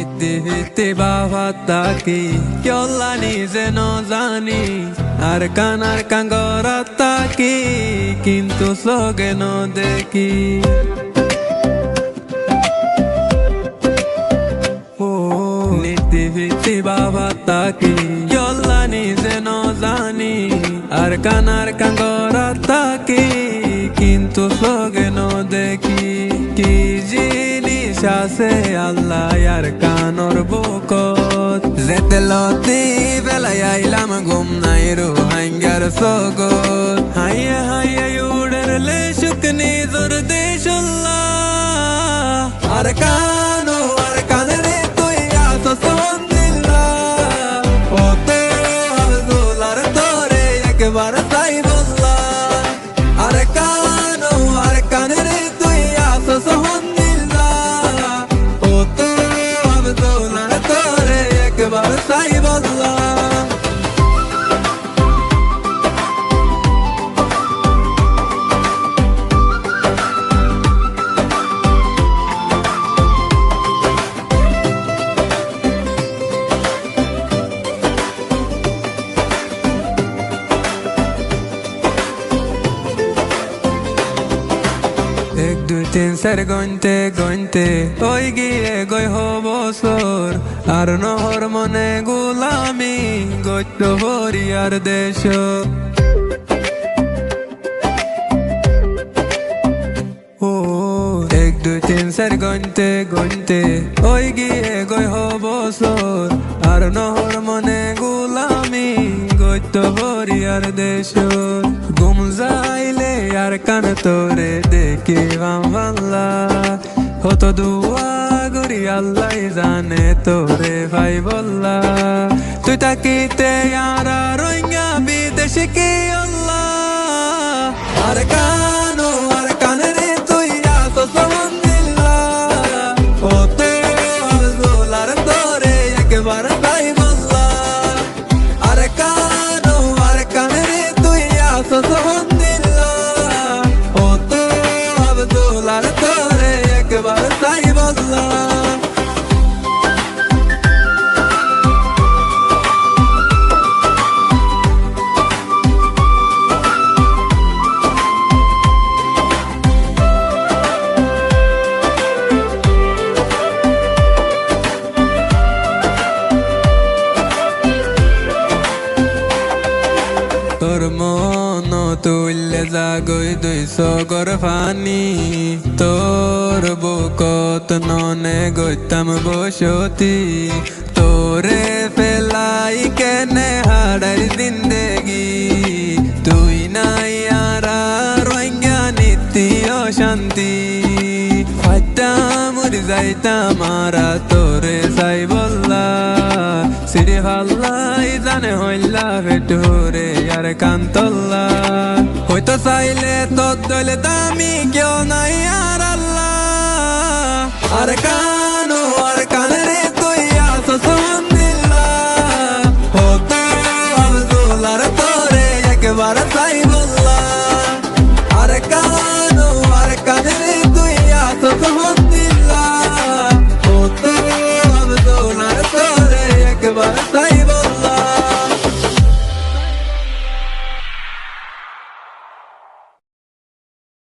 নিতে বাবা তাকি কেলানি যেন জানি আর কাঙ্গরা তাকি কিন্তু সগে ন দেখি নিতে বাবা তাকি কেলানি যেন জানি আর কাঙ্গরা তাকি কিন্তু সগে ন দেখি কি জিনিস আছে আল্লাহ আর কানর বুকত যেতে লতি বেলায় আইলাম ঘুম নাই রো হাঙ্গার সগত হাইয়া হাইয়া উড়লে শুকনি জোর দেশুল্লাহ আর কানরে তুই আসো সন্দিল্লাহ ওতে আব্দুলার তোরে একবার তাই বললা আর কানরে তুই আসো সন্দিল্লাহ ওতে আব্দুলার তোরে একবার তাই বললা এক দুই তিন চার গইনতে ওই গিয়ে গই বছর আর নহর মনে গোলামি গত্য হরিয়ার দেশ ও এক দুই তিন চার গইনতে ওই গিয়ে গই বছর আর নহর মনে গোলামি গত্য হরিয়ার দেশ গুম যাইলে আর কান তোরে দেখি বাংলা হতো দুয়া গরি আল্লাহ জানে তোরে ভাই বললা তুই তাকিতে আর রোহিঙ্গা বিদেশে কি আল্লাহ আর কানরে তুই আসো সন্দিল্লাহ ওতে আব্দুলার তোরে একবার তাই বললা আর কানরে তুই আসো সন্দিল্লাহ ওতে আব্দুলার তোরে একবার তাই বললা তোর মন তুললে জাগই 200 গর ফানি তোর বুকত ননে গইতাম বসতি তোরে ফেলাই কেনে হাড়ার জিন্দেগি তুই নাই আর রোহিঙ্গা নীতি অশান্তি ফাইটা মরি যাইতাম মারা তোরে যাই বললা সিঁড়ি ভাল্লাই জানে হইলা ভেটুরে আর কান্তল্লা হয়তো চাইলে তোর দলে দামি কেউ নাই আর আল্লাহ আর কানরে তুই আসো সন্দিল্লাহ হতো আব্দুলার তোরে একবার তাই বললা আর কানরে তুই আসো সন্দিল্লাহ হতো আব্দুলার তোরে একবার তাই